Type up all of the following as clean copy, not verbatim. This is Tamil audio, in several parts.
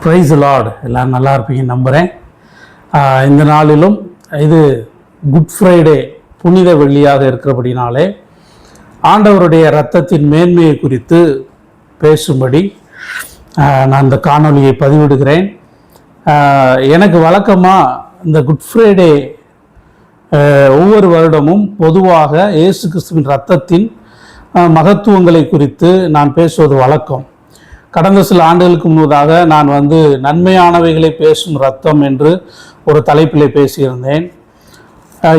Price Lord. எல்லோரும் நல்லா இருப்பீங்க நம்புகிறேன். இந்த நாளிலும் இது குட் ஃப்ரைடே புனித வெள்ளியாக இருக்கிறபடினாலே ஆண்டவருடைய இரத்தத்தின் மேன்மையை குறித்து பேசும்படி நான் இந்த காணொலியை பதிவிடுகிறேன். எனக்கு வழக்கமாக இந்த குட் ஃப்ரைடே ஒவ்வொரு வருடமும் பொதுவாக இயேசு கிறிஸ்துவின் இரத்தத்தின் மகத்துவங்களை குறித்து நான் பேசுவது வழக்கம். கடந்த சில ஆண்டுகளுக்கு முன்னதாக நான் நன்மையானவைகளை பேசும் இரத்தம் என்று ஒரு தலைப்பிலே பேசியிருந்தேன்.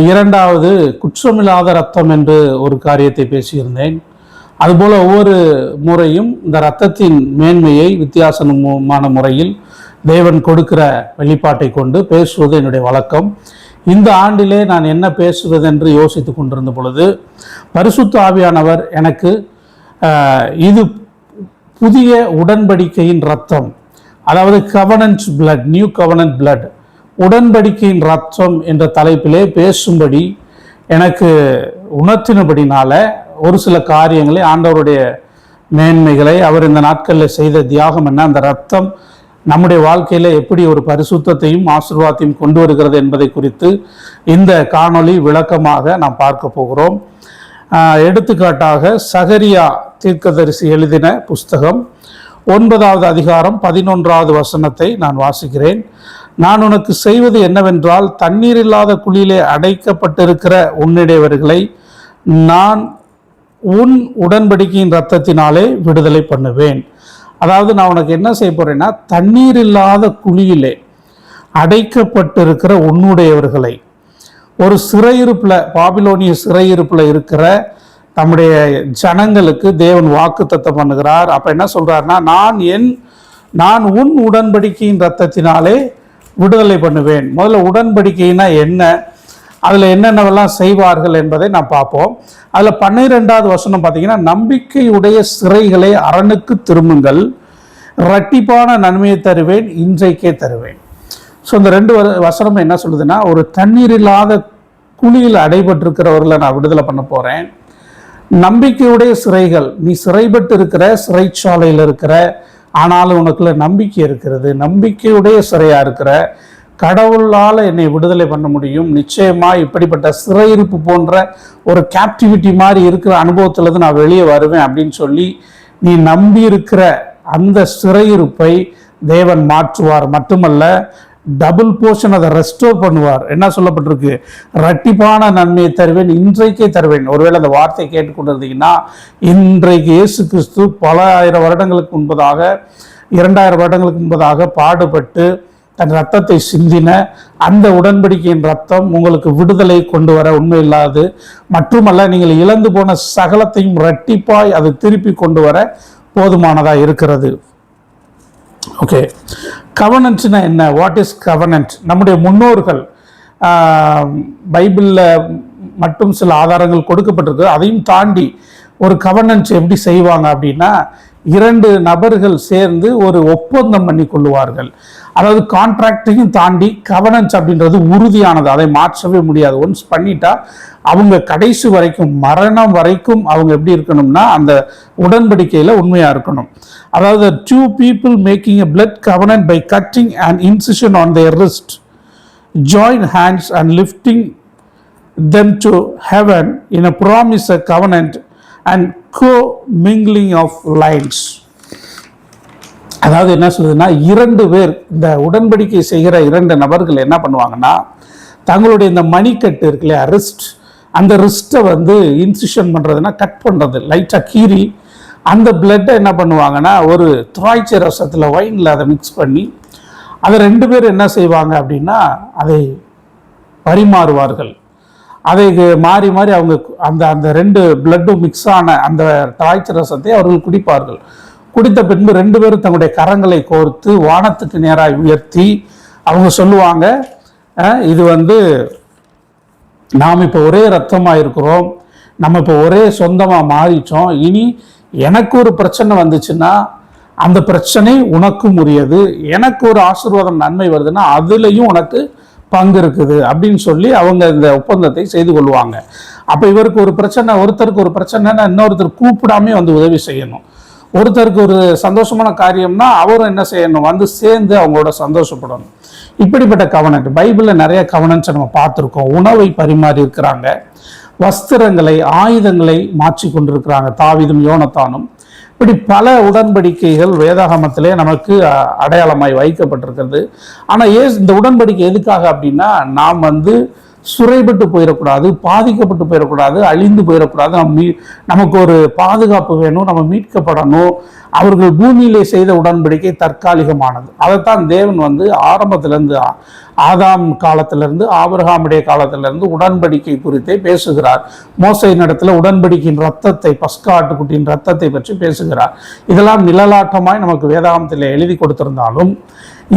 இரண்டாவது குற்றமில்லாத இரத்தம் என்று ஒரு காரியத்தை பேசியிருந்தேன். அதுபோல் ஒவ்வொரு முறையும் இந்த இரத்தத்தின் மேன்மையை வித்தியாசமான முறையில் தேவன் கொடுக்கிற வெளிப்பாட்டை கொண்டு பேசுவது என்னுடைய வழக்கம். இந்த ஆண்டிலே நான் என்ன பேசுவதென்று யோசித்து கொண்டிருந்த பொழுது பரிசுத்த ஆவியானவர் எனக்கு இது புதிய உடன்படிக்கையின் இரத்தம், அதாவது covenant blood, new covenant blood, உடன்படிக்கையின் இரத்தம் என்ற தலைப்பிலே பேசும்படி எனக்கு உணர்த்தினபடினால ஒரு சில காரியங்களை, ஆண்டவருடைய மேன்மைகளை, அவர் இந்த நாட்களில் செய்த தியாகம் என்ன, அந்த இரத்தம் நம்முடைய வாழ்க்கையில் எப்படி ஒரு பரிசுத்தத்தையும் ஆசீர்வாதத்தையும் கொண்டு வருகிறது என்பதை குறித்து இந்த காணொளி விளக்கமாக நாம் பார்க்க போகிறோம். எடுத்துக்காட்டாக சகரியா தீர்க்கதரிசி எழுதின புஸ்தகம் 9வது அதிகாரம் 11வது வசனத்தை நான் வாசிக்கிறேன். நான் உனக்கு செய்வது என்னவென்றால், தண்ணீர் இல்லாத குழியிலே அடைக்கப்பட்டிருக்கிற உன்னுடையவர்களை நான் உன் உடன்படிக்கையின் இரத்தத்தினாலே விடுதலை பண்ணுவேன். அதாவது நான் உனக்கு என்ன செய்ய போறேன்னா, தண்ணீர் இல்லாத குழியிலே அடைக்கப்பட்டிருக்கிற உன்னுடையவர்களை, ஒரு சிறையிருப்பில், பாபிலோனிய சிறையிருப்பில் இருக்கிற நம்முடைய ஜனங்களுக்கு தேவன் வாக்குத்தத்தம் பண்ணுகிறார். அப்போ என்ன சொல்கிறாருன்னா, நான் உன் உடன்படிக்கையின் இரத்தத்தினாலே விடுதலை பண்ணுவேன். முதல்ல உடன்படிக்கைனா என்ன, அதில் என்னென்னவெல்லாம் செய்வார்கள் என்பதை நான் பார்ப்போம். அதில் 12வது வசனம் பார்த்தீங்கன்னா, நம்பிக்கையுடைய சிறைகளை அரணுக்கு திரும்புங்கள், இரட்டிப்பான நன்மையை தருவேன், இன்றைக்கே தருவேன். ஸோ இந்த 2 வசனம் என்ன சொல்லுதுன்னா, ஒரு தண்ணீர் இல்லாத குழியில் அடைபட்டிருக்கிறவர்களை நான் விடுதலை பண்ண போகிறேன். நம்பிக்கையுடைய சிறைகள், நீ சிறைப்பட்டு இருக்கிற, சிறைச்சாலையில் இருக்கிற, ஆனாலும் உனக்குள்ள நம்பிக்கை இருக்கிறது, நம்பிக்கையுடைய சிறையாக இருக்கிற, கடவுளால் என்னை விடுதலை பண்ண முடியும், நிச்சயமாக இப்படிப்பட்ட சிறையிருப்பு போன்ற ஒரு கேப்டிவிட்டி மாதிரி இருக்கிற அனுபவத்திலேருந்து நான் வெளியே வருவேன் அப்படின்னு சொல்லி நீ நம்பி இருக்கிற அந்த சிறையிருப்பை தேவன் மாற்றுவார். மட்டுமல்ல, டபுள் போர்ஷன் அதை ரெஸ்டோர் பண்ணுவார். என்ன சொல்லப்பட்டிருக்கு, இரட்டிப்பான நன்மையை தருவேன், இன்றைக்கே தருவேன். ஒருவேளை அந்த வார்த்தை கேட்டுக்கொண்டிருந்தீங்கன்னா, இன்றைக்கு இயேசு கிறிஸ்து பல ஆயிரம் வருடங்களுக்கு முன்பதாக, 2000 வருடங்களுக்கு முன்பதாக பாடுபட்டு தன் ரத்தத்தை சிந்தின அந்த உடன்படிக்கையின் ரத்தம் உங்களுக்கு விடுதலை கொண்டு வர உண்மை இல்லாது, மட்டுமல்ல நீங்கள் இழந்து போன சகலத்தையும் இரட்டிப்பாய் அது திருப்பி கொண்டு வர போதுமானதாக இருக்கிறது. ஓகே, கவனன்ட்னா என்ன, வாட் இஸ் கவனன்ட்? நம்முடைய முன்னோர்கள் பைபிளில் மட்டும் சில ஆதாரங்கள் கொடுக்கப்பட்டிருக்கு. அதையும் தாண்டி ஒரு கவனன்ட் எப்படி செய்வாங்க அப்படின்னா, 2 நபர்கள் சேர்ந்து ஒரு ஒப்பந்தம் பண்ணி கொள்ளுவார்கள். அதாவது கான்ட்ராக்டையும் தாண்டி கவனன்ஸ் அப்படின்றது உறுதியானது, அதை மாற்றவே முடியாது. ஒன்ஸ் பண்ணிட்டா அவங்க கடைசி வரைக்கும், மரணம் வரைக்கும் அவங்க எப்படி இருக்கணும்னா அந்த உடன்படிக்கையில் உண்மையாக இருக்கணும். அதாவது 2 people making a blood covenant by cutting an incision on their wrist, join hands and lifting them to heaven in a promise, a covenant and co-mingling of lines. அதாவது என்ன சொல்லுதுன்னா, 2 பேர், இந்த உடன்படிக்கை செய்கிற 2 நபர்கள் என்ன பண்ணுவாங்கன்னா, தங்களுடைய இந்த மணிக்கட்டு இருக்கு இல்லையா, ரிஸ்ட், அந்த ரிஸ்ட்டை இன்சிஷன் பண்ணுறதுனா கட் பண்ணுறது, லைட்டாக கீறி அந்த பிளட்டை என்ன பண்ணுவாங்கன்னா, ஒரு திராட்சை ரசத்தில், வைனில் அதை மிக்ஸ் பண்ணி அதை 2 பேர் என்ன செய்வாங்க அப்படின்னா அதை பரிமாறுவார்கள். அதை மாறி மாறி அவங்க அந்த 2 பிளட்டும் மிக்ஸ் ஆன அந்த திராட்சை ரசத்தை அவர்கள் குடிப்பார்கள். குடித்த பின்பு 2 பேரும் தங்களுடைய கரங்களை கோர்த்து வானத்துக்கு நேராக உயர்த்தி அவங்க சொல்லுவாங்க, இது நாம் இப்போ ஒரே ரத்தமாக இருக்கிறோம், நம்ம இப்போ ஒரே சொந்தமாக மாறிட்டோம், இனி எனக்கு ஒரு பிரச்சனை வந்துச்சுன்னா அந்த பிரச்சனை உனக்கும் உரியது, எனக்கு ஒரு ஆசீர்வாதம் நன்மை வருதுன்னா அதுலேயும் உனக்கு பங்கு இருக்குது அப்படின்னு சொல்லி அவங்க இந்த ஒப்பந்தத்தை செய்து கொள்வாங்க. அப்போ இவருக்கு ஒரு பிரச்சனை, ஒருத்தருக்கு ஒரு பிரச்சனைன்னா இன்னொருத்தர் கூப்பிடாமே உதவி செய்யணும். ஒருத்தருக்கு ஒரு சந்தோஷமான காரியம்னா அவரும் என்ன செய்யணும், வந்து சேர்ந்து அவங்களோட சந்தோஷப்படணும். இப்படிப்பட்ட கவனன்ட் பைபிளில் நிறைய கவனன்ட்ஸை நம்ம பார்த்துருக்கோம். உணவை பரிமாறி இருக்கிறாங்க, வஸ்திரங்களை ஆயுதங்களை மாற்றி கொண்டிருக்கிறாங்க தாவீதும் யோனத்தானும். இப்படி பல உடன்படிக்கைகள் வேதாகமத்திலே நமக்கு அடையாளமாய் வைக்கப்பட்டிருக்கிறது. ஆனால் இந்த உடன்படிக்கை எதுக்காக அப்படின்னா, நாம் சுரைப்பட்டு போயிடக்கூடாது, பாதிக்கப்பட்டு போயிடக்கூடாது, அழிந்து போயிடக்கூடாது. நமக்கு ஒரு பாதுகாப்பு வேணும், நம்ம மீட்கப்படணும். அவர்கள் பூமியிலே செய்த உடன்படிக்கை தற்காலிகமானது. அதைத்தான் தேவன் ஆரம்பத்திலிருந்து ஆதாம் காலத்திலிருந்து ஆபிரகாமுடைய காலத்திலிருந்து உடன்படிக்கை குறித்தே பேசுகிறார். மோசையின் இடத்துல உடன்படிக்கையின் ரத்தத்தை, பஸ்கா ஆட்டுக்குட்டியின் ரத்தத்தை பற்றி பேசுகிறார். இதெல்லாம் நிழலாட்டமாய் நமக்கு வேதாகமத்தில் எழுதி கொடுத்திருந்தாலும்,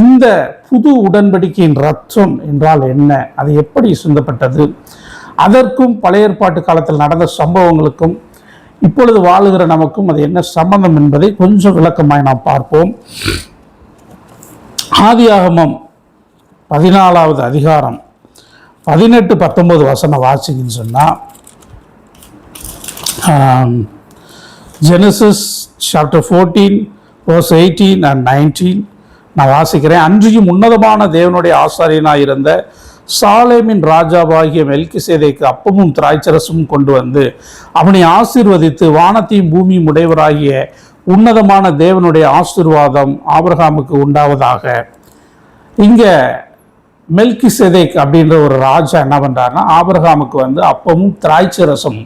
இந்த புது உடன்படிக்கையின் ரத்தம் என்றால் என்ன, அது எப்படி சிந்தப்பட்டது, அதற்கும் பழைய ஏற்பாட்டு காலத்தில் நடந்த சம்பவங்களுக்கும் இப்பொழுது வாழுகிற நமக்கும் அது என்ன சம்பந்தம் என்பதை கொஞ்சம் விளக்கமாய் நாம் பார்ப்போம். ஆதியாகமம் 14வது அதிகாரம் 18-19 வசனம் வாசிங்கன்னு சொன்னால், ஜெனசிஸ் சாப்டர் 14 verse 18 and 19 நான் வாசிக்கிறேன். அன்றியும் உன்னதமான தேவனுடைய ஆசாரியனாய் இருந்த சாலேமின் ராஜாவாகிய மெல்கிசேதேக்கு அப்பமும் திராட்சரசும் கொண்டு வந்து அவனை ஆசீர்வதித்து, வானத்தையும் பூமியும் உடையவராகிய உன்னதமான தேவனுடைய ஆசீர்வாதம் ஆபிரகாமுக்கு உண்டாவதாக. இங்க மெல்கிசேதேக் அப்படின்ற ஒரு ராஜா என்ன பண்றாருன்னா, ஆபிரகாமுக்கு அப்பமும் திராட்சரசம்,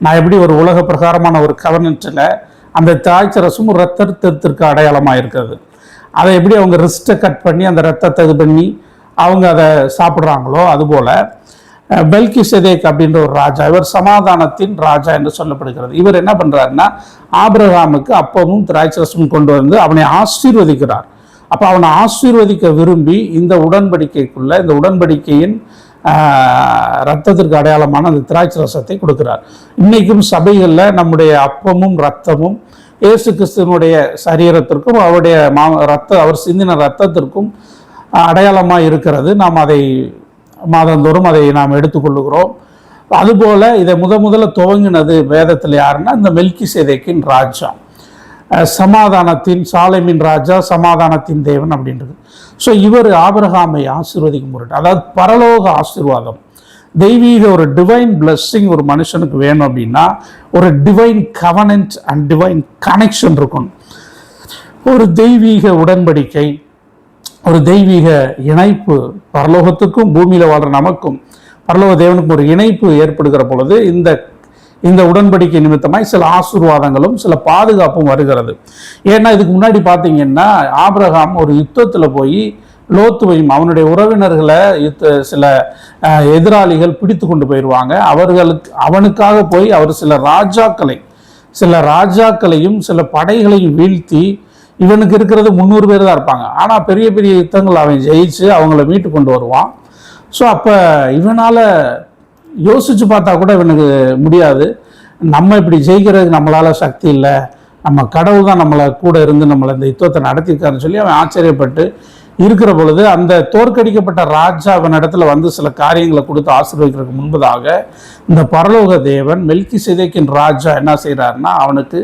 நான் எப்படி ஒரு உலக பிரகாரமான ஒரு கவர்னன்ட்ல அந்த திராட்சரசும் ரத்தத்திற்கு அடையாளமாக இருக்கிறது. அதை எப்படி அவங்க ரிஸ்ட்டை கட் பண்ணி அந்த ரத்தத்தை இது பண்ணி அவங்க அதை சாப்பிட்றாங்களோ, அதுபோல் மெல்கிசேதேக் அப்படின்ற ஒரு ராஜா, இவர் சமாதானத்தின் ராஜா என்று சொல்லப்படுகிறது. இவர் என்ன பண்ணுறாருன்னா, ஆபிரகாமுக்கு அப்பமும் திராட்சரசமும் கொண்டு வந்து அவனை ஆசீர்வதிக்கிறார். அப்போ அவனை ஆசீர்வதிக்க விரும்பி இந்த உடன்படிக்கைக்குள்ள, இந்த உடன்படிக்கையின் ரத்தத்திற்கு அடையாளமான அந்த திராட்சை ரசத்தை கொடுக்கிறார். இன்னைக்கும் சபைகளில் நம்முடைய அப்பமும் ரத்தமும் இயேசு கிறிஸ்துவனுடைய சரீரத்திற்கும் அவருடைய அவர் சிந்தின ரத்தத்திற்கும் அடையாளமாக இருக்கிறது. நாம் அதை மாதந்தோறும் அதை நாம் எடுத்துக்கொள்ளுகிறோம். அதுபோல இதை முதல்ல துவங்கினது வேதத்தில் யாருன்னா, இந்த மெல்கிசேதேக்கின் ராஜா, சமாதானத்தின், சாலேமின் ராஜா, சமாதானத்தின் தேவன் அப்படின்றது. ஸோ இவர் ஆபிரகாமை ஆசீர்வதிக்கும் பொருட்டு, அதாவது பரலோக ஆசீர்வாதம், தெய்வீக ஒரு டிவைன் பிளஸ்ஸிங் ஒரு மனுஷனுக்கு வேணும் அப்படின்னா ஒரு divine covenant and divine connection இருக்கணும். ஒரு தெய்வீக உடன்படிக்கை, ஒரு தெய்வீக இணைப்பு, பரலோகத்துக்கும் பூமியில் வாழ்கிற நமக்கும் பரலோக தேவனுக்கும் ஒரு இணைப்பு ஏற்படுகிற பொழுது இந்த உடன்படிக்கை நிமித்தமாய் சில ஆசீர்வாதங்களும் சில பாதுகாப்பும் வருகிறது. ஏன்னா இதுக்கு முன்னாடி பார்த்தீங்கன்னா, ஆபிரகாம் ஒரு யுத்தத்தில் போய் லோத்துவையும் அவனுடைய உறவினர்களை சில எதிராளிகள் பிடித்து கொண்டு போயிடுவாங்க. அவனுக்காக போய் அவர் சில ராஜாக்களையும் சில படைகளையும் வீழ்த்தி, இவனுக்கு இருக்கிறது 300 பேர் தான் இருப்பாங்க, ஆனால் பெரிய பெரிய யுத்தங்கள் அவன் ஜெயிச்சு அவங்கள மீட்டு கொண்டு வருவான். ஸோ அப்போ இவனால் யோசிச்சு பார்த்தா கூட இவனுக்கு முடியாது, நம்ம இப்படி ஜெயிக்கிறதுக்கு நம்மளால சக்தி இல்லை, நம்ம கடவுள் தான் நம்மளை கூட இருந்து நம்மளை இந்த யுத்தத்தை நடத்திருக்காருன்னு சொல்லி அவன் ஆச்சரியப்பட்டு இருக்கிற பொழுது, அந்த தோற்கடிக்கப்பட்ட ராஜா அவன் இடத்துல சில காரியங்களை கொடுத்து ஆசீர்வதிக்கிறதுக்கு முன்பதாக இந்த பரலோக தேவன் மெல்கிசேதேக்கின் ராஜா என்ன செய்கிறாருன்னா, அவனுக்கு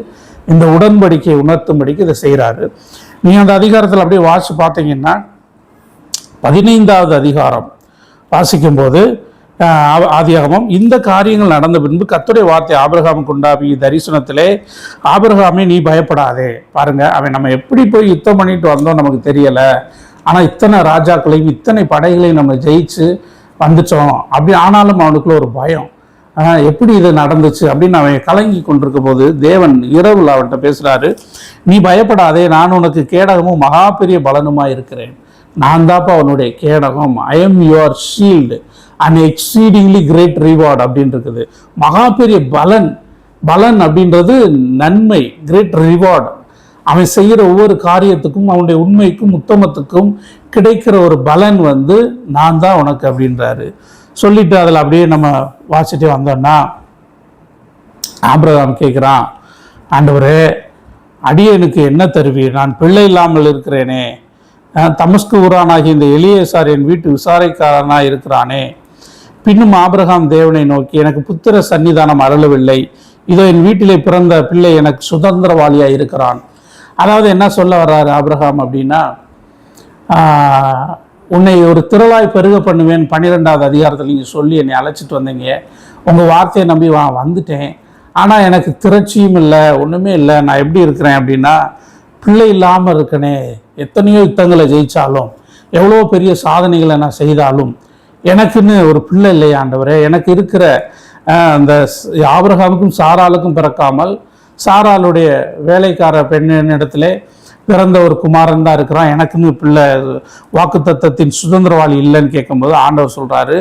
இந்த உடன்படிக்கையை உணர்த்தும்படிக்கு இதை செய்கிறாரு. நீங்கள் அந்த அதிகாரத்தில் அப்படியே வாசிச்சு பார்த்தீங்கன்னா, 15வது அதிகாரம் வாசிக்கும்போது ஆதியாகமம், இந்த காரியங்கள் நடந்த பின்பு கர்த்தருடைய வார்த்தை ஆபிரகாமுக்கு உண்டாகிய தரிசனத்திலே, ஆபிரகாமே நீ பயப்படாதே. பாருங்க, அவன் நம்ம எப்படி போய் யுத்தம் பண்ணிட்டு வந்தோம் நமக்கு தெரியலை, ஆனால் இத்தனை ராஜாக்களையும் இத்தனை படைகளையும் நம்ம ஜெயிச்சு வந்துட்டோம். அப்படி ஆனாலும் அவனுக்குள்ள ஒரு பயம், எப்படி இது நடந்துச்சு அப்படின்னு அவன் கலங்கி கொண்டிருக்க போது தேவன் இரவுல அவன்கிட்ட பேசுறாரு, நீ பயப்படாதே, நான் உனக்கு கேடகமும் மகா பெரிய பலனுமா இருக்கிறேன். நான் தாப்பா அவனுடைய கேடகம், I am your shield and exceedingly great reward அப்படின்னு இருக்குது. மகா பெரிய பலன் அப்படின்றது நன்மை, கிரேட் ரிவார்டு. அவன் செய்கிற ஒவ்வொரு காரியத்துக்கும் அவனுடைய உண்மைக்கும் உத்தமத்துக்கும் கிடைக்கிற ஒரு பலன் நான் தான் உனக்கு அப்படின்றாரு. சொல்லிட்டு அதில் அப்படியே நம்ம வாசிட்டு வந்தோம்னா, ஆபிரகாம் கேட்குறான், ஆண்டவரே அடியனுக்கு என்ன தருவீர், நான் பிள்ளை இல்லாமல் இருக்கிறேனே, தமஸ்கு ஊரானாகி இந்த எலியேசார் என் வீட்டு விசாரிக்காரனாக இருக்கிறானே. பின்னும் ஆபிரகாம் தேவனை நோக்கி, எனக்கு புத்திர சன்னிதானம் அருளவில்லை, இதோ என் வீட்டிலே பிறந்த பிள்ளை எனக்கு சுதந்திரவாளியாக இருக்கிறான். அதாவது என்ன சொல்ல வர்றாரு ஆபிரகாம் அப்படின்னா, உன்னை ஒரு திரளாய் பெருக பண்ணுவேன் 12வது அதிகாரத்தில் நீங்கள் சொல்லி என்னை அழைச்சிட்டு வந்தீங்க. உங்கள் வார்த்தையை நம்பி வந்துட்டேன். ஆனால் எனக்கு திரட்சியும் இல்லை, ஒன்றுமே இல்லை. நான் எப்படி இருக்கிறேன் அப்படின்னா, பிள்ளை இல்லாமல் இருக்கனே. எத்தனையோ யுத்தங்களை ஜெயித்தாலும், எவ்வளோ பெரிய சாதனைகளை நான் செய்தாலும் எனக்குன்னு ஒரு பிள்ளை இல்லையா ஆண்டவரே. எனக்கு இருக்கிற அந்த ஆபிரகாமுக்கும் சாராளுக்கும் பிறக்காமல் சாராளுடைய வேலைக்கார பெண்ணிடத்திலே பிறந்த ஒரு குமாரன் தான் இருக்கிறான். எனக்குன்னு பிள்ளை வாக்குத்தத்தத்தின் சுதந்திரவாளி இல்லைன்னு கேட்கும்போது ஆண்டவர் சொல்கிறாரு,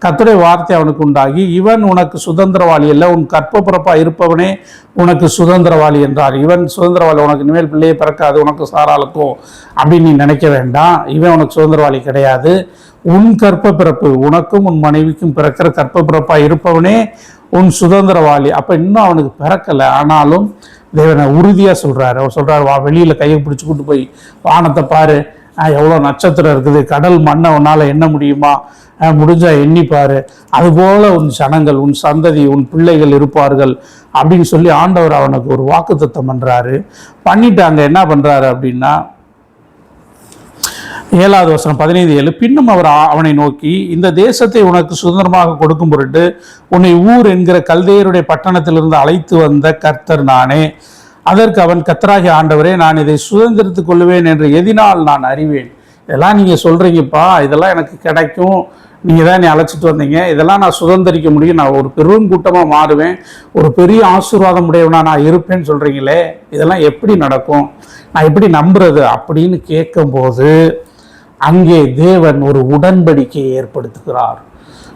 கர்த்தருடைய வார்த்தை அவனுக்கு உண்டாகி, இவன் உனக்கு சுதந்திரவாளி இல்லை, உன் கற்பப்பிறப்பா இருப்பவனே உனக்கு சுதந்திரவாளி என்றார். இவன் சுதந்திரவாளி, உனக்கு இனிமேல் பிள்ளையே பிறக்காது உனக்கு சாராளுக்கும் அப்படின்னு நீ நினைக்க வேண்டாம். இவன் உனக்கு சுதந்திரவாளி கிடையாது. உன் கற்பப்பிறப்பு, உனக்கும் உன் மனைவிக்கும் பிறக்கிற கற்பப்பிறப்பா இருப்பவனே உன் சுதந்திரவாளி. அப்போ இன்னும் அவனுக்கு பிறக்கலை, ஆனாலும் தேவனை உறுதியாக சொல்கிறாரு. அவர் சொல்கிறார், வா வெளியில் கையை பிடிச்சி கூட்டு போய் வானத்தை பாரு, எவ்வளோ நட்சத்திரம் இருக்குது, கடல் மண்ணை உன்னால் எண்ண முடியுமா, முடிஞ்சா எண்ணிப்பாரு, அதுபோல உன் சனங்கள், உன் சந்ததி, உன் பிள்ளைகள் இருப்பார்கள் அப்படின்னு சொல்லி ஆண்டவர் அவனுக்கு ஒரு வாக்குத்தத்தம் பண்ணுறாரு. பண்ணிட்டு அங்கே என்ன பண்ணுறாரு அப்படின்னா, 7வது வசனம் 15:7, பின்னும் அவர் அவனை நோக்கி, இந்த தேசத்தை உனக்கு சுதந்திரமாக கொடுக்கும் பொருட்டு உன்னை ஊர் என்கிற கல்தேயருடைய பட்டணத்திலிருந்து அழைத்து வந்த கர்த்தர் நானே. அதற்கு அவன், கர்த்தராகிய ஆண்டவரே, நான் இதை சுதந்திரத்துக் கொள்வேன் என்று எதினால் நான் அறிவேன். இதெல்லாம் நீங்கள் சொல்கிறீங்கப்பா, இதெல்லாம் எனக்கு கிடைக்கும், நீங்கள் தான் என்னை அழைச்சிட்டு வந்தீங்க, இதெல்லாம் நான் சுதந்திரிக்க முடியும், நான் ஒரு பெரும் கூட்டமாக மாறுவேன், ஒரு பெரிய ஆசீர்வாதம் உடையவனா நான் இருப்பேன்னு சொல்கிறீங்களே, இதெல்லாம் எப்படி நடக்கும், நான் எப்படி நம்புறது அப்படின்னு கேட்கும்போது அங்கே தேவன் ஒரு உடன்படிக்கையை ஏற்படுத்துகிறார்.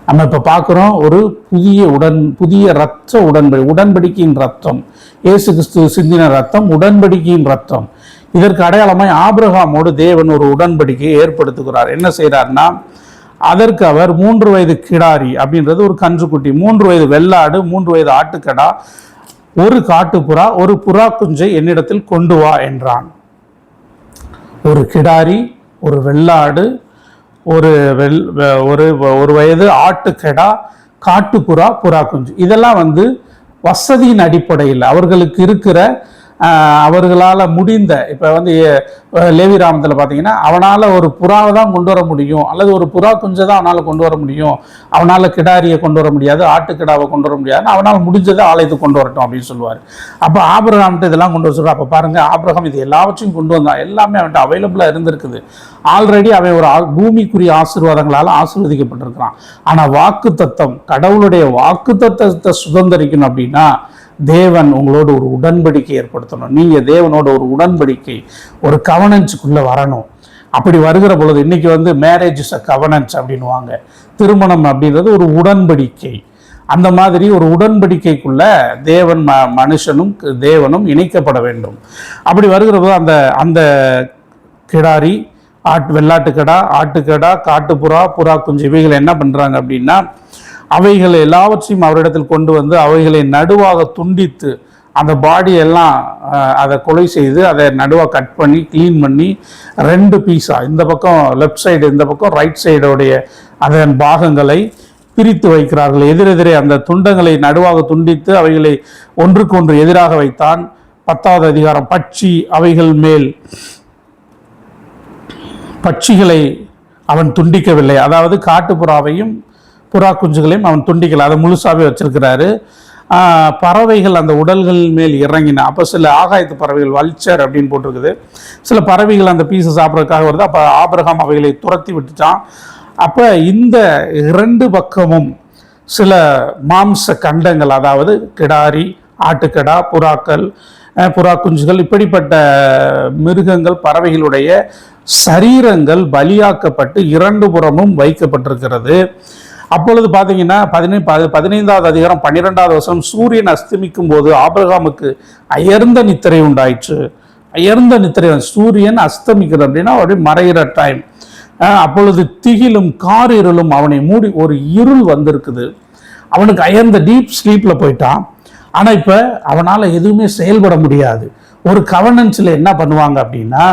நம்ம இப்போ பார்க்குறோம், ஒரு புதிய இரத்த உடன்படிக்கையின் ரத்தம், இயேசு கிறிஸ்து சிந்தின ரத்தம், உடன்படிக்கையின் ரத்தம். இதற்கு அடையாளமாய் ஆபிரகாமோடு தேவன் ஒரு உடன்படிக்கையை ஏற்படுத்துகிறார். என்ன செய்கிறார்னா, அதற்கு அவர் 3 வயது கிடாரி அப்படின்றது ஒரு கன்றுக்குட்டி, 3 வயது வெள்ளாடு, 3 வயது ஆட்டுக்கடா, ஒரு காட்டுப்புறா, ஒரு புறா குஞ்சை என்னிடத்தில் கொண்டு வா என்றான். ஒரு கிடாரி, ஒரு வெள்ளாடு, ஒரு வயது ஆட்டுக்கடா, காட்டுப்புறா, புறா குஞ்சு, இதெல்லாம் வசதியின் அடிப்படையில் அவர்களுக்கு இருக்கிற அவர்களால் முடிந்த, இப்போ லேவி ராமத்தில் பார்த்தீங்கன்னா, அவனால் ஒரு புறாவை தான் கொண்டு வர முடியும், அல்லது ஒரு புறா குஞ்சை தான் அவனால் கொண்டு வர முடியும், அவனால் கிடாரியை கொண்டு வர முடியாது, ஆட்டுக்கிடாவை கொண்டு வர முடியாது, அவனால் முடிஞ்சதை ஆலயத்துக்கு கொண்டு வரட்டும் அப்படின்னு சொல்லுவார். அப்போ ஆபிரகாம்கிட்ட இதெல்லாம் கொண்டு வர சொல்கிறார். அப்போ பாருங்கள், ஆபிரகாம் இது எல்லாவற்றையும் கொண்டு வந்தான், எல்லாமே அவன்கிட்ட அவைலபிளாக இருந்திருக்குது. ஆல்ரெடி அவன் ஒரு பூமிக்குரிய ஆசீர்வாதங்களால் ஆசீர்வதிக்கப்பட்டிருக்கிறான். ஆனால் வாக்குத்தத்தம், கடவுளுடைய வாக்குத்தத்தத்தை சுதந்திரிக்கணும் அப்படின்னா தேவன் உங்களோட ஒரு உடன்படிக்கை ஏற்படுத்தணும். நீங்கள் தேவனோட ஒரு உடன்படிக்கை, ஒரு கவனன்ஸுக்குள்ளே வரணும். அப்படி வருகிற பொழுது, இன்னைக்கு மேரேஜ் இஸ் அ கவனன்ஸ் அப்படின்வாங்க, திருமணம் அப்படின்றது ஒரு உடன்படிக்கை. அந்த மாதிரி ஒரு உடன்படிக்கைக்குள்ள தேவன் மனுஷனும் தேவனும் இணைக்கப்பட வேண்டும். அப்படி வருகிற போது அந்த கிடாரி, வெள்ளாட்டுக்கடா, ஆட்டுக்கடா, காட்டுப்புறா, புறா குஞ்சு, இவைகளை என்ன பண்ணுறாங்க அப்படின்னா, அவைகளை எல்லாவற்றையும் அவரிடத்தில் கொண்டு வந்து அவைகளை நடுவாக துண்டித்து அந்த பாடியெல்லாம் அதை கொலை செய்து அதை நடுவாக கட் பண்ணி க்ளீன் பண்ணி 2 பீஸாக, இந்த பக்கம் லெஃப்ட் சைடு, இந்த பக்கம் ரைட் சைடோடைய அதன் பாகங்களை பிரித்து வைக்கிறார்கள். எதிரெதிரே அந்த துண்டங்களை நடுவாக துண்டித்து அவைகளை ஒன்றுக்கொன்று எதிராக வைத்தான். 10வது அதிகாரம், பட்சி அவைகள் மேல் பட்சிகளை அவன் துண்டிக்கவில்லை. அதாவது காட்டுப்புறாவையும் புறா குஞ்சுகளையும் அவன் துண்டிக்கல, அதை முழுசாவே வச்சிருக்கிறாரு. பறவைகள் அந்த உடல்கள் மேல் இறங்கின. அப்போ சில ஆகாயத்து பறவைகள், வல்ச்சர் அப்படின்னு போட்டிருக்குது, சில பறவைகள் அந்த பீஸை சாப்பிட்றதுக்காக வருது. அப்போ ஆபிரகாம் அவைகளை துரத்தி விட்டுட்டான். அப்போ இந்த 2 பக்கமும் சில மாம்ச கண்டங்கள், அதாவது கிடாரி, ஆட்டுக்கடா, புறா குஞ்சுகள், இப்படிப்பட்ட மிருகங்கள், பறவைகளுடைய சரீரங்கள் பலியாக்கப்பட்டு 2 புறமும் வைக்கப்பட்டிருக்கிறது. அப்பொழுது பார்த்தீங்கன்னா 15வது அதிகாரம் 12வது வசனம், சூரியன் அஸ்தமிக்கும் போது ஆபிரகாமுக்கு அயர்ந்த நித்திரை உண்டாயிற்று. அயர்ந்த நித்திரை, சூரியன் அஸ்தமிக்கிறது அப்படின்னா ஒரு மறைகிற டைம். அப்பொழுது திகிலும் காரிருளும் அவனை மூடி, ஒரு இருள் வந்திருக்குது. அவனுக்கு அயர்ந்த டீப் ஸ்லீப்பில் போயிட்டான். ஆனால் இப்போ அவனால் எதுவுமே செயல்பட முடியாது. ஒரு கவர்னன்ஸில் என்ன பண்ணுவாங்க அப்படின்னா,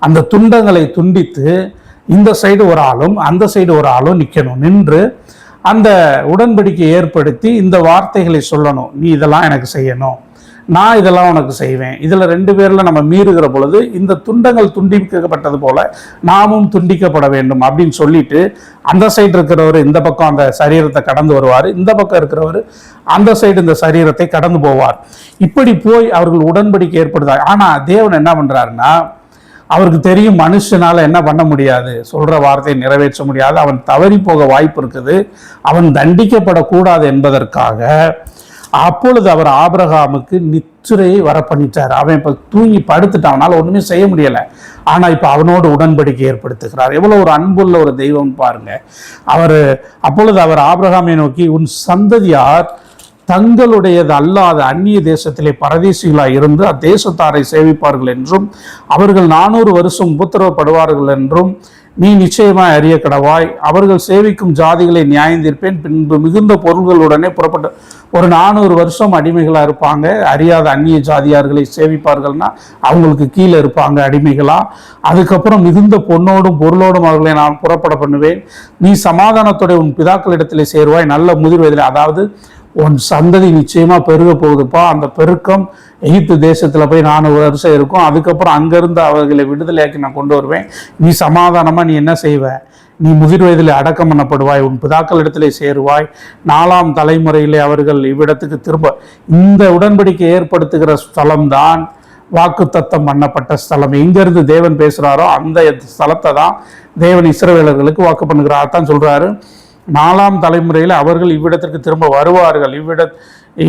அந்த துண்டங்களை துண்டித்து இந்த சைடு ஒரு ஆளும் அந்த சைடு ஒரு ஆளும் நிற்கணும். நின்று அந்த உடன்படிக்கை ஏற்படுத்தி இந்த வார்த்தைகளை சொல்லணும், நீ இதெல்லாம் எனக்கு செய்யணும், நான் இதெல்லாம் உனக்கு செய்வேன். இதில் 2 பேரில் நம்ம மீறுகிற பொழுது இந்த துண்டங்கள் துண்டிக்கப்பட்டது போல நாமும் துண்டிக்கப்பட வேண்டும் அப்படின்னு சொல்லிட்டு அந்த சைடு இருக்கிறவர் இந்த பக்கம் அந்த சரீரத்தை கடந்து வருவார், இந்த பக்கம் இருக்கிறவர் அந்த சைடு இந்த சரீரத்தை கடந்து போவார். இப்படி போய் அவர்கள் உடன்படிக்கை ஏற்படுத்தார். ஆனால் தேவன் என்ன பண்ணுறாருன்னா, அவருக்கு தெரியும் மனுஷனால என்ன பண்ண முடியாது, சொல்ற வார்த்தையை நிறைவேற்ற முடியாது, அவன் தவறி போக வாய்ப்பு இருக்குது, அவன் தண்டிக்கப்படக்கூடாது என்பதற்காக அப்பொழுது அவர் ஆபிரகாமுக்கு நித்திரையை வர பண்ணிட்டார். அவன் இப்ப தூங்கி படுத்துட்டான், அவனால ஒண்ணுமே செய்ய முடியல. ஆனா இப்ப அவனோடு உடன்படிக்கை ஏற்படுத்துகிறார். எவ்வளவு ஒரு அன்புள்ள ஒரு தெய்வம் பாருங்க. அப்பொழுது அவர் ஆபிரகாமை நோக்கி, உன் சந்ததியார் தங்களுடையது அல்லாத அந்நிய தேசத்திலே பரதேசிகளாய் இருந்து அத்தேசத்தாரை சேவிப்பார்கள் என்றும் அவர்கள் 400 வருஷம் உபத்திரவப்படுவார்கள் என்றும் நீ நிச்சயமாய் அறிய கடவாய். அவர்கள் சேவிக்கும் ஜாதிகளை நியாயந்தீர்ப்பேன், பின்பு மிகுந்த பொருள்களுடனே புறப்பட்டு ஒரு 400 வருஷம் அடிமைகளாக இருப்பாங்க. அறியாத அந்நிய ஜாதியார்களை சேவிப்பார்கள்னா அவங்களுக்கு கீழே இருப்பாங்க அடிமைகளா. அதுக்கப்புறம் மிகுந்த பொன்னோடும் பொருளோடும் அவர்களை நான் புறப்பட பண்ணுவேன். நீ சமாதானத்தோட உன் பிதாக்களிடத்திலே சேருவாய், நல்ல முதிர் வயதில். அதாவது உன் சந்ததி நிச்சயமா பெருக போகுதுப்பா. அந்த பெருக்கம் எகிப்து தேசத்துல போய் 400 வருஷம் இருக்கும். அதுக்கப்புறம் அங்கிருந்து அவர்களை விடுதலையாக்கி நான் கொண்டு வருவேன். நீ சமாதானமா நீ என்ன செய்வ, நீ முதிர் வயதில் அடக்கம் பண்ணப்படுவாய், உன் பிதாக்கள் இடத்திலே சேருவாய், 4ஆம் தலைமுறையிலே அவர்கள் இவ்விடத்துக்கு திரும்ப. இந்த உடன்படிக்கை ஏற்படுத்துகிற ஸ்தலம்தான் வாக்குத்தத்தம் பண்ணப்பட்ட ஸ்தலம். எங்கிருந்து தேவன் பேசுறாரோ அந்த ஸ்தலத்தை தான் தேவன் இஸ்ரவேலர்களுக்கு வாக்கு பண்ணுகிறார். தான் சொல்றாரு, 4ஆம் தலைமுறையில் அவர்கள் இவ்விடத்திற்கு திரும்ப வருவார்கள்.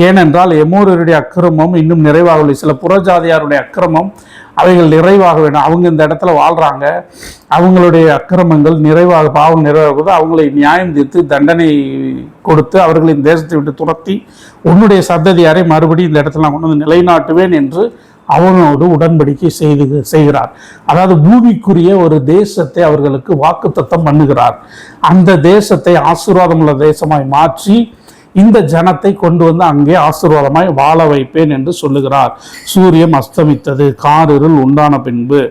ஏனென்றால் எமோரியருடைய அக்கிரமம் இன்னும் நிறைவாகவில்லை, சில புறஜாதியாருடைய அக்கிரமம் அவைகள் நிறைவாக வேண்டும். அவங்க இந்த இடத்துல வாழ்றாங்க, அவங்களுடைய அக்கிரமங்கள் நிறைவாக, பாவம் நிறைவாகுது. அவங்களை நியாயம் தீர்த்து தண்டனை கொடுத்து அவர்களின் தேசத்தை விட்டு துரத்தி உன்னுடைய சந்ததியாரை மறுபடியும் இந்த இடத்துல நான் கொண்டு வந்து நிலைநாட்டுவேன் என்று அவனோடு உடன்படிக்கை செய்கிறார். அதாவது பூமிக்குரிய ஒரு தேசத்தை அவர்களுக்கு வாக்குத்தத்தம் பண்ணுகிறார். அந்த தேசத்தை ஆசீர்வாதமுள்ள தேசமாய் மாற்றி இந்த ஜனத்தை கொண்டு வந்து அங்கே ஆசீர்வாதமாய் வாழ வைப்பேன் என்று சொல்லுகிறார். சூரியன் அஸ்தமித்தது, காரிருள் உண்டான பின்பு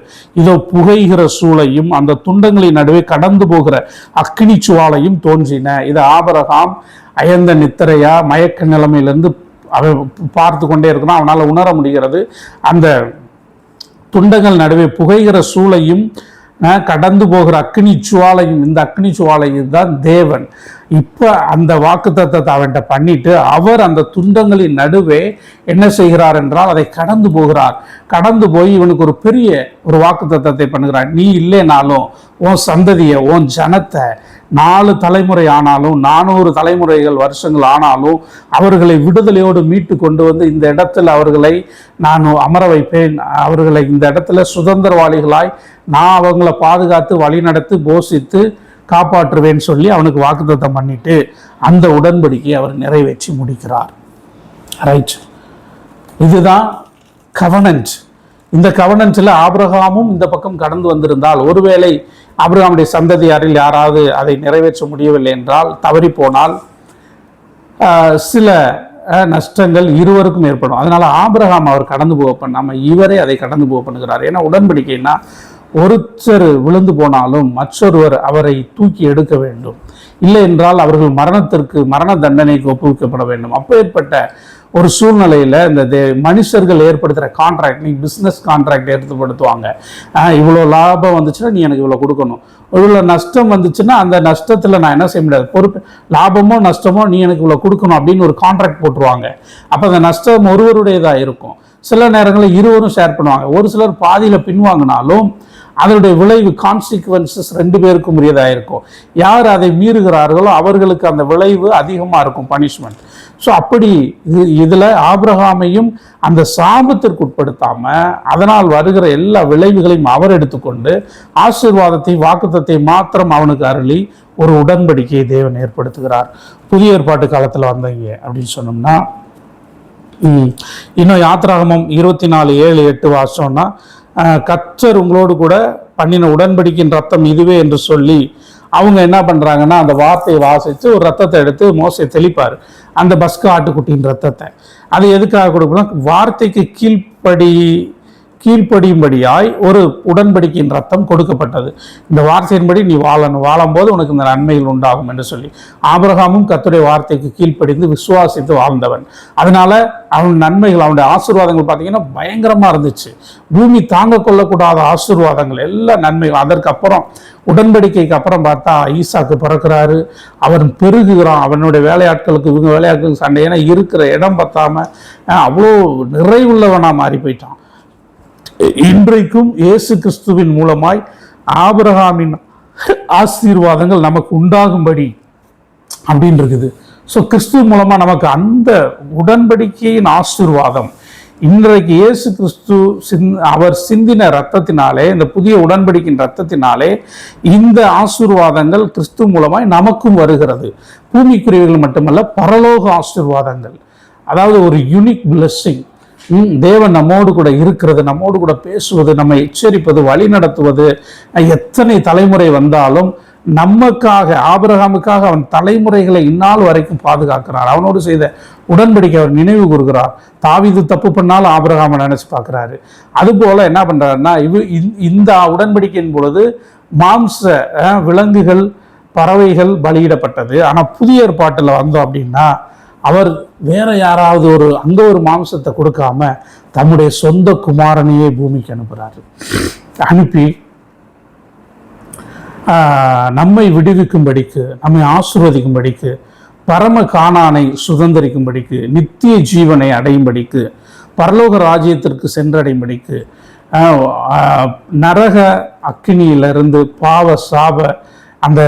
இதோ புகைகிற சூளையும் அந்த துண்டங்களின் நடுவே கடந்து போகிற அக்கினி சுவாலையும் தோன்றின. இது ஆபிரகாம் அயர்ந்த நித்திரையா மயக்க நிலைமையிலிருந்து அவன் பார்த்து கொண்டே இருக்கணும். அவனால் உணர முடிகிறது. அந்த துண்டங்கள் நடுவே புகைகிற சூளையும் கடந்து போகிற அக்னி சுவாலையும், இந்த அக்னி சுவாலையும் தான் தேவன். இப்போ அந்த வாக்குத்தத்தத்தை அவன்கிட்ட பண்ணிட்டு அவர் அந்த துண்டங்களின் நடுவே என்ன செய்கிறார் என்றால் அதை கடந்து போகிறார். கடந்து போய் இவனுக்கு ஒரு பெரிய ஒரு வாக்குத்தத்தத்தை பண்ணுகிறார். நீ இல்லைனாலும் உன் சந்ததியை, உன் ஜனத்தை 4 தலைமுறை ஆனாலும் 400 தலைமுறைகள் வருஷங்கள் ஆனாலும் அவர்களை விடுதலையோடு மீட்டு கொண்டு வந்து இந்த இடத்துல அவர்களை நான் அமர வைப்பேன். அவர்களை இந்த இடத்துல சுதந்திரவாளிகளாய் நான் அவங்கள பாதுகாத்து வழிநடத்தி போஷித்து காப்பாற்றுவேன்னு சொல்லி அவனுக்கு வாக்குத்தத்தம் பண்ணிட்டு அந்த உடன்படிக்கையை அவர் நிறைவேற்றி முடிக்கிறார். ரைட், இதுதான் கவனன்ட். இந்த கவனன்ட்ல ஆபிரகாமும் இந்த பக்கம் கடந்து வந்திருந்தால், ஒருவேளை ஆபிரகாமுடைய சந்ததியாரில் யாராவது அதை நிறைவேற்ற முடியவில்லை என்றால், தவறி போனால் சில நஷ்டங்கள் இருவருக்கும் ஏற்படும். அதனால ஆபிரகாம் அவர் கடந்து போக பண்ணாம இவரே அதை கடந்து போக பண்ணுகிறார். ஏன்னா உடன்படிக்கைன்னா ஒருத்தர் விழுந்து போனாலும் மற்றொருவர் அவரை தூக்கி எடுக்க வேண்டும், இல்லை என்றால் அவர்கள் மரண தண்டனைக்கு ஒப்புவிக்கப்பட வேண்டும். அப்பேற்பட்ட ஒரு சூழ்நிலையில் இந்த மனுஷர்கள் ஏற்படுத்துகிற கான்ட்ராக்ட், நீ பிஸ்னஸ் கான்ட்ராக்ட் ஏற்படுத்துவாங்க. இவ்வளோ லாபம் வந்துச்சுன்னா நீ எனக்கு இவ்வளோ கொடுக்கணும், இவ்வளோ நஷ்டம் வந்துச்சுன்னா அந்த நஷ்டத்தில் நான் என்ன செய்ய முடியாது, பொறுப்பு, லாபமோ நஷ்டமோ நீ எனக்கு இவ்வளோ கொடுக்கணும் அப்படின்னு ஒரு கான்ட்ராக்ட் போட்டுருவாங்க. அப்போ அந்த நஷ்டம் ஒருவருடையதாக இருக்கும். சில நேரங்களில் இருவரும் ஷேர் பண்ணுவாங்க. ஒரு சிலர் பாதியில் பின்வாங்கினாலும் அதனுடைய விளைவு கான்சிக்வன்சஸ் 2 பேருக்கும் உரியதாக இருக்கும். யார் அதை மீறுகிறார்களோ அவர்களுக்கு அந்த விளைவு அதிகமாக இருக்கும், பனிஷ்மெண்ட். ஸோ அப்படி இதில் ஆபிரகாமையும் அந்த சாபத்திற்கு உட்படுத்தாம அதனால் வருகிற எல்லா விளைவுகளையும் அவர் எடுத்துக்கொண்டு ஆசீர்வாதத்தை வாக்குத்தத்தை மாத்திரம் அவனுக்கு அருளி ஒரு உடன்படிக்கையை தேவன் ஏற்படுத்துகிறார். புதிய ஏற்பாட்டு காலத்தில் வந்தீங்க அப்படின்னு சொன்னோம்னா, இன்னும் யாத்திராகமம் 24:7-8 வாசம்னா, கர்த்தர் உங்களோடு கூட பண்ணின உடன்படிக்கையின் ரத்தம் இதுவே என்று சொல்லி அவங்க என்ன பண்றாங்கன்னா அந்த வார்த்தையை வாசித்து ஒரு ரத்தத்தை எடுத்து மோசே தெளிப்பார், அந்த பஸ்கா ஆட்டுக்குட்டியின் ரத்தத்தை. அது எதுக்காக கொடுக்கணும், வார்த்தைக்கு கீழ்ப்படியும்படியாய் ஒரு உடன்படிக்கையின் ரத்தம் கொடுக்கப்பட்டது. இந்த வார்த்தையின்படி நீ வாழணும், வாழும்போது உனக்கு இந்த நன்மைகள் உண்டாகும் என்று சொல்லி. ஆபிரகாமும் கர்த்தருடைய வார்த்தைக்கு கீழ்ப்படிந்து விசுவாசித்து வாழ்ந்தவன். அதனால அவன் நன்மைகள், அவனுடைய ஆசீர்வாதங்கள் பார்த்தீங்கன்னா பயங்கரமா இருந்துச்சு. பூமி தாங்க கொள்ளக்கூடாத ஆசீர்வாதங்கள், எல்லா நன்மைகள். அதற்கு அப்புறம் உடன்படிக்கைக்கு அப்புறம் பார்த்தா ஈசாக்கு பிறக்கிறாரு, அவன் பெருகுகிறான். அவனுடைய வேலையாட்களுக்கு இவங்க வேலையாட்களுக்கு சண்டை, ஏன்னா இருக்கிற இடம் பத்தாம அவ்வளோ நிறைவுள்ளவனா மாறி போயிட்டான். இன்றைக்கும் இயேசு கிறிஸ்துவின் மூலமாய் ஆபிரகாமின் ஆசீர்வாதங்கள் நமக்கு உண்டாகும்படி அப்படின்னு இருக்குது. ஸோ கிறிஸ்துவ மூலமா நமக்கு அந்த உடன்படிக்கையின் ஆசீர்வாதம் இன்றைக்கு இயேசு கிறிஸ்து அவர் சிந்தின ரத்தத்தினாலே, இந்த புதிய உடன்படிக்கையின் ரத்தத்தினாலே இந்த ஆசீர்வாதங்கள் கிறிஸ்து மூலமாய் நமக்கும் வருகிறது. பூமிக்குரியவர்கள் மட்டுமல்ல, பரலோக ஆசீர்வாதங்கள், அதாவது ஒரு யூனிக் பிளெஸ்ஸிங். தேவன் நம்மோடு கூட இருக்கிறது, நம்மோடு கூட பேசுவது, நம்மை எச்சரிப்பது, வழி நடத்துவது. எத்தனை தலைமுறை வந்தாலும் நமக்காக, ஆபிரகாமுக்காக அவன் தலைமுறைகளை இந்நாள் வரைக்கும் பாதுகாக்கிறார். அவனோடு செய்த உடன்படிக்கை அவர் நினைவு கூறுகிறார். தாவீது தப்பு பண்ணாலும் ஆபிரகாமை நினைச்சு பார்க்கிறாரு. அதுபோல என்ன பண்றாருன்னா, இந்த உடன்படிக்கையின் பொழுது மாம்ச விலங்குகள், பறவைகள் பலியிடப்பட்டது. ஆனா புதிய ஏற்பாட்டில் வந்தோம் அப்படின்னா அவர் வேற யாராவது அங்க ஒரு மாம்சத்தை கொடுக்காம தம்முடைய சொந்த குமாரனையே பூமிக்கு அனுப்புறாரு. அனுப்பி நம்மை விடுவிக்கும்படிக்கு, நம்மை ஆசீர்வதிக்கும்படிக்கு, பரம கானானை சுதந்திரிக்கும்படிக்கு, நித்திய ஜீவனை அடையும்படிக்கு, பரலோக ராஜ்யத்திற்கு சென்றடையும்படிக்கு, நரக அக்கினியிலிருந்து, பாவ சாப அந்த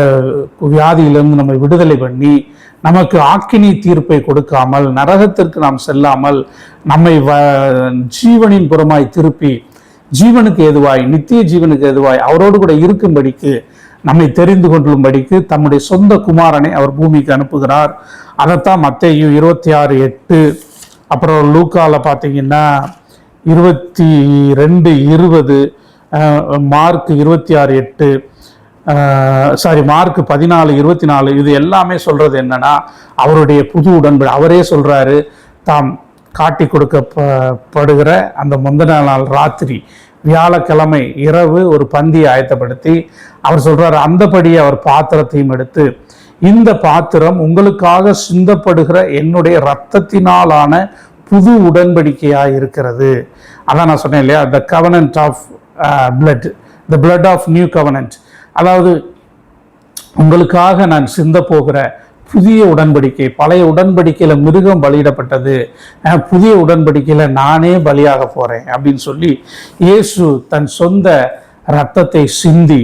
வியாதியிலிருந்து நம்மை விடுதலை பண்ணி, நமக்கு ஆக்கினி தீர்ப்பை கொடுக்காமல், நரகத்திற்கு நாம் செல்லாமல், நம்மை ஜீவனின் புறமாய் திருப்பி ஜீவனுக்கு எதுவாய், நித்திய ஜீவனுக்கு எதுவாய் அவரோடு கூட இருக்கும்படிக்கு, நம்மை தெரிந்து கொள்ளும்படிக்கு தம்முடைய சொந்த குமாரனை அவர் பூமிக்கு அனுப்புகிறார். அதைத்தான் மத்தேயு 26:8, அப்புறம் லூக்கால பார்த்தீங்கன்னா 22:20, மார்க் 26:8, மார்க் 14:24, இது எல்லாமே சொல்றது என்னன்னா அவருடைய புது உடன்படி. அவரே சொல்றாரு, தாம் காட்டி கொடுக்கப்படுகிற அந்த முந்தின நாள் ராத்திரி, வியாழக்கிழமை இரவு ஒரு பந்தியை ஆயத்தப்படுத்தி அவர் சொல்றாரு, அந்தபடியே அவர் பாத்திரத்தையும் எடுத்து, இந்த பாத்திரம் உங்களுக்காக சிந்தப்படுகிற என்னுடைய இரத்தத்தினாலான புது உடன்படிக்கையாக இருக்கிறது. அதான் நான் சொன்னேன் இல்லையா, the covenant of blood, the blood of new covenant. அதாவது உங்களுக்காக நான் சிந்த போகிற புதிய உடன்படிக்கை. பழைய உடன்படிக்கையில மிருகம் பலியிடப்பட்டது, புதிய உடன்படிக்கையில நானே பலியாக போறேன் அப்படின்னு சொல்லி இயேசு தன் சொந்த இரத்தத்தை சிந்தி,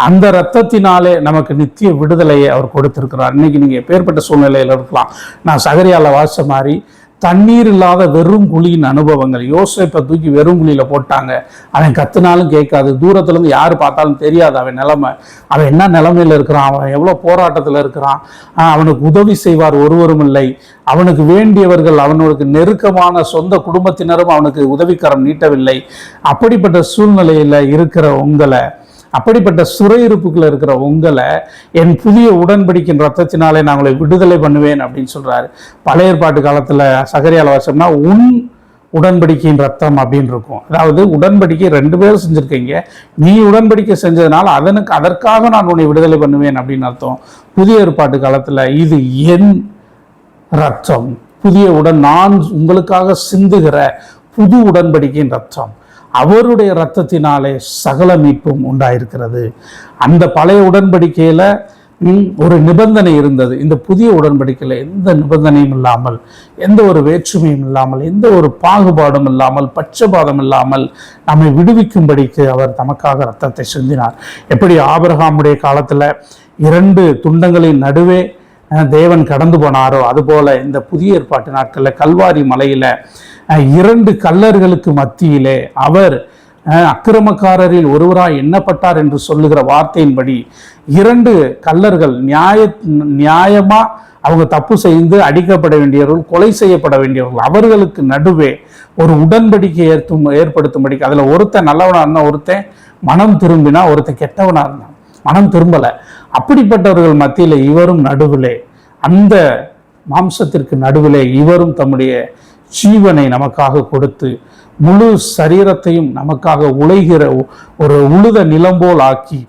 அந்த இரத்தத்தினாலே நமக்கு நித்திய விடுதலையை அவர் கொடுத்திருக்கிறார். இன்னைக்கு நீங்க எப்பேற்பட்ட சூழ்நிலையில இருக்கலாம். நான் சகரியால வாசிச்ச மாதிரி தண்ணீர் இல்லாத வெறும் குழியின் அனுபவங்கள். யோசேப்பை தூக்கி வெறும் குழியில போட்டாங்க, அவன் கத்துனாலும் கேட்காது, தூரத்துல இருந்து யாரு பார்த்தாலும் தெரியாது அவன் நிலைமை, அவன் என்ன நிலைமையில இருக்கிறான், அவன் எவ்வளவு போராட்டத்துல இருக்கிறான், அவனுக்கு உதவி செய்வார் ஒருவரும் இல்லை, அவனுக்கு வேண்டியவர்கள், அவனுக்கு நெருக்கமான சொந்த குடும்பத்தினரும் அவனுக்கு உதவிக்கரம் நீட்டவில்லை. அப்படிப்பட்ட சூழ்நிலையில இருக்கிற உங்களை, அப்படிப்பட்ட சிறையிருப்புக்குள்ள இருக்கிற உங்களை என் புதிய உடன்படிக்கையின் ரத்தத்தினாலே நான் உங்களை விடுதலை பண்ணுவேன் அப்படின்னு சொல்றாரு. பழைய ஏற்பாட்டு காலத்துல சகரியால வாசம்னா உன் உடன்படிக்கையின் ரத்தம் அப்படின்னு இருக்கும். அதாவது உடன்படிக்கை 2 பேரும் செஞ்சிருக்கீங்க, நீ உடன்படிக்கை செஞ்சதுனால அதற்காக நான் உன்னை விடுதலை பண்ணுவேன் அப்படின்னு அர்த்தம். புதிய ஏற்பாட்டு காலத்துல இது என் ரத்தம், புதிய நான் உங்களுக்காக சிந்துகிற புது உடன்படிக்கையின் ரத்தம், அவருடைய இரத்தத்தினாலே சகல மீட்பும் உண்டாயிருக்கிறது. அந்த பழைய உடன்படிக்கையில ஒரு நிபந்தனை இருந்தது. இந்த புதிய உடன்படிக்கையில எந்த நிபந்தனையும் இல்லாமல், எந்த ஒரு வேற்றுமையும் இல்லாமல், எந்த ஒரு பாகுபாடும் இல்லாமல், பட்சபாதம் இல்லாமல் நம்மை விடுவிக்கும்படிக்கு அவர் தமக்காக இரத்தத்தை சிந்தினார். எப்படி ஆபிரகாமுடைய காலத்துல 2 துண்டங்களின் நடுவே தேவன் கடந்து போனாரோ, அதுபோல இந்த புதிய ஏற்பாட்டு நாட்களில் கல்வாரி மலையில 2 கல்லர்களுக்கு மத்தியிலே அவர் அக்கிரமக்காரரில் ஒருவராய் எண்ணப்பட்டார் என்று சொல்லுகிற வார்த்தையின்படி 2 கல்லர்கள் நியாயமா அவங்க தப்பு செய்து அடிக்கப்பட வேண்டியவர்கள், கொலை செய்யப்பட வேண்டியவர்கள், அவர்களுக்கு நடுவே ஒரு உடன்படிக்கை ஏற்படுத்தும்படிக்கு, அதுல ஒருத்தன் நல்லவனா இருந்தா, ஒருத்தன் மனம் திரும்பினா, ஒருத்தன் கெட்டவனா இருந்தான், மனம் திரும்பல. அப்படிப்பட்டவர்கள் மத்தியில இவரும் நடுவிலே, அந்த மாம்சத்திற்கு நடுவிலே இவரும் தம்முடைய ஜீவனை நமக்காக கொடுத்து முழு சரீரத்தையும் நமக்காக உழைகிற ஒரு உழுத நிலம் போல் ஆக்கி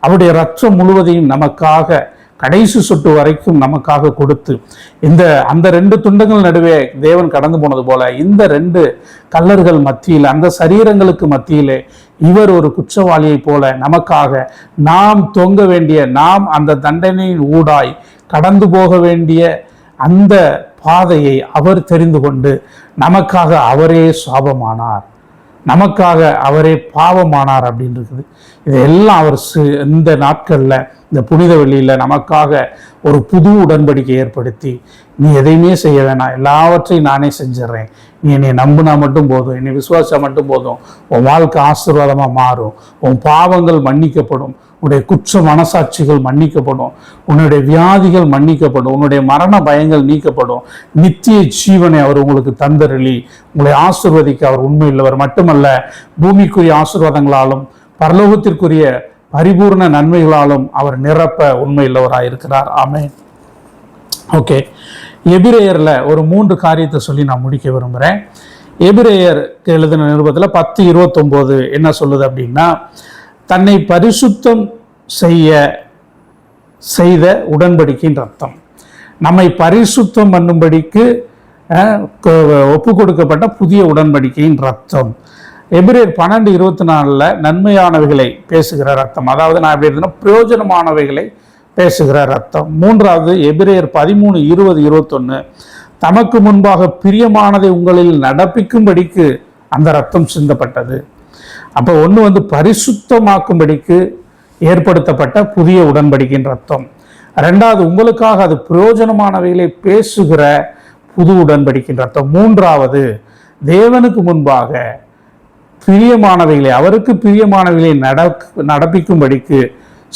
அவருடைய இரத்தம் முழுவதையும் நமக்காக கடைசி சொட்டு வரைக்கும் நமக்காக கொடுத்து அந்த ரெண்டு துண்டங்கள் நடுவே தேவன் கடந்து போனது போல இந்த ரெண்டு கல்லர்கள் மத்தியில் அந்த சரீரங்களுக்கு மத்தியிலே இவர் ஒரு குற்றவாளியை போல நமக்காக நாம் தொங்க வேண்டிய நாம் அந்த தண்டனையின் ஊடாய் கடந்து போக வேண்டிய அந்த பாதையை அவர் தெரிந்து கொண்டு நமக்காக அவரே சாபமானார், நமக்காக அவரே பாவமானார் அப்படின்னு இருக்குது. இதெல்லாம் அவர் இந்த நாட்களில் இந்த புனித வெள்ளியில் நமக்காக ஒரு புது உடன்படிக்கை ஏற்படுத்தி, நீ எதையுமே செய்ய வேணாம், எல்லாவற்றையும் நானே செஞ்சிடறேன், நீ என்னை நம்பினா மட்டும் போதும், என்னை விசுவாசா மட்டும் போதும், உன் வாழ்க்கை ஆசீர்வாதமாக மாறும், உன் பாவங்கள் மன்னிக்கப்படும், உன்னுடைய குற்ற மனசாட்சிகள் மன்னிக்கப்படும், உன்னுடைய வியாதிகள் மன்னிக்கப்படும், உன்னுடைய மரண பயங்கள் நீக்கப்படும், நித்திய ஜீவனை அவர் உங்களுக்கு தந்தருளி உங்களை ஆசீர்வதிக்க அவர் உண்மையுள்ளவர் மட்டுமல்ல, பூமிக்குரிய ஆசீர்வாதங்களாலும் பரலோகத்திற்குரிய பரிபூர்ண நன்மைகளாலும் அவர் நிரப்ப உண்மையுள்ளவராக இருக்கிறார். ஆமென். ஓகே, எபிரேயர்ல ஒரு 3 காரியத்தை சொல்லி நான் முடிக்க விரும்புகிறேன். எபிரேயருக்கு எழுதின நிருபத்தில் 10:29 என்ன சொல்லுது அப்படின்னா, தன்னை பரிசுத்தம் செய்த உடன்படிக்கையின் ரத்தம், நம்மை பரிசுத்தம் பண்ணும்படிக்கு ஒப்பு கொடுக்கப்பட்ட புதிய உடன்படிக்கையின் ரத்தம். எபிரேயர் 12:24 நன்மையானவைகளை பேசுகிற ரத்தம், அதாவது நான் எப்படி இருந்தேன்னா பிரயோஜனமானவைகளை பேசுகிற ரத்தம். 3வது எபிரேயர் 13:20-21 தமக்கு முன்பாக பிரியமானதை உங்களில் நடப்பிக்கும்படிக்கு அந்த ரத்தம் சிந்தப்பட்டது. அப்போ ஒன்று பரிசுத்தமாக்கும்படிக்கு ஏற்படுத்தப்பட்ட புதிய உடன்படிக்கையின் ரத்தம். 2வது உங்களுக்காக அது பிரயோஜனமானவைகளை பேசுகிற புது உடன்படிக்கையின் ரத்தம். 3வது தேவனுக்கு முன்பாக பிரியமானவைகளை அவருக்கு பிரியமானவைகளை நடப்பிக்கும்படிக்கு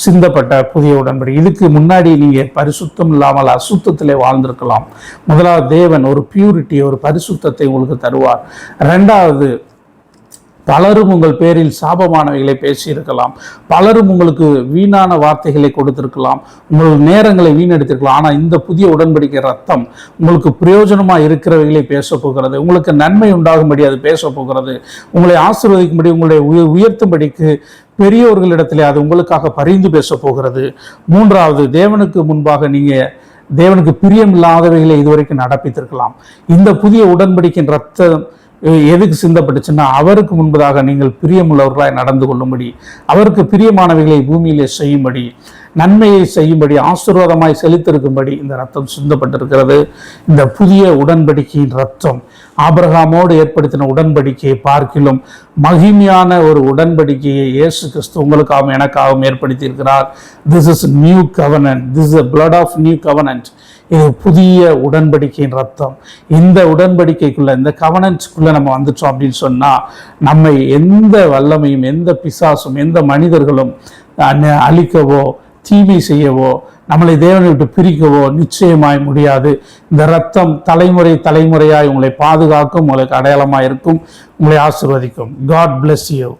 சிந்தப்பட்ட புதிய உடன்படிக்கை. இதுக்கு முன்னாடி நீங்க பரிசுத்தம் இல்லாமல் அசுத்தத்திலே வாழ்ந்திருக்கலாம். முதலாவது தேவன் ஒரு பியூரிட்டி, ஒரு பரிசுத்தத்தை உங்களுக்கு தருவார். 2வது பலரும் உங்கள் பேரில் சாபமானவைகளை பேசியிருக்கலாம், பலரும் உங்களுக்கு வீணான வார்த்தைகளை கொடுத்திருக்கலாம், உங்கள் நேரங்களை வீணெடுத்திருக்கலாம். ஆனால் இந்த புதிய உடன்படிக்கை ரத்தம் உங்களுக்கு பிரயோஜனமாக இருக்கிறவைகளை பேச போகிறது, உங்களுக்கு நன்மை உண்டாகும்படி அது பேச போகிறது, உங்களை ஆசீர்வதிக்கும்படி உங்களை உயர்த்தும்படிக்கு பெரியோர்களிடத்திலே அது உங்களுக்காக பரிந்து பேச போகிறது. 3வது தேவனுக்கு முன்பாக தேவனுக்கு பிரியம் இல்லாதவைகளை இதுவரைக்கும் நடப்பித்திருக்கலாம். இந்த புதிய உடன்படிக்கையின் ரத்தம் எதுக்கு சிந்தப்பட்டுச்சுன்னா, அவருக்கு முன்பதாக நீங்கள் பிரியமுள்ளவர்களாய் நடந்து கொள்ளும்படி, அவருக்கு பிரியமானவைகளை பூமியிலே செய்யும்படி, நன்மையை செய்யும்படி, ஆசீர்வாதமாய் செலுத்திருக்கும்படி இந்த ரத்தம் சிந்தப்பட்டிருக்கிறது. இந்த புதிய உடன்படிக்கையின் ரத்தம் ஆபிரகாமோடு ஏற்படுத்தின உடன்படிக்கையை பார்க்கிலும் மகிமையான ஒரு உடன்படிக்கையை இயேசு கிறிஸ்து உங்களுக்காகவும் எனக்காகவும் ஏற்படுத்தி இருக்கிறார். This is new covenant, this is blood of new covenant. இது புதிய உடன்படிக்கையின் ரத்தம். இந்த உடன்படிக்கைக்குள்ள, இந்த கவனன்ஸ்குள்ள நம்ம வந்துட்டோம் அப்படின்னு சொன்னா, நம்மை எந்த வல்லமையும், எந்த பிசாசும், எந்த மனிதர்களும் அழிக்கவோ தீமை செய்யவோ, நம்மளை தேவனை விட்டு பிரிக்கவோ நிச்சயமாய் முடியாது. இந்த ரத்தம் தலைமுறையாய் உங்களை பாதுகாக்கும், உங்களுக்கு அடையாளமாக இருக்கும், உங்களை ஆசீர்வதிக்கும். God bless you.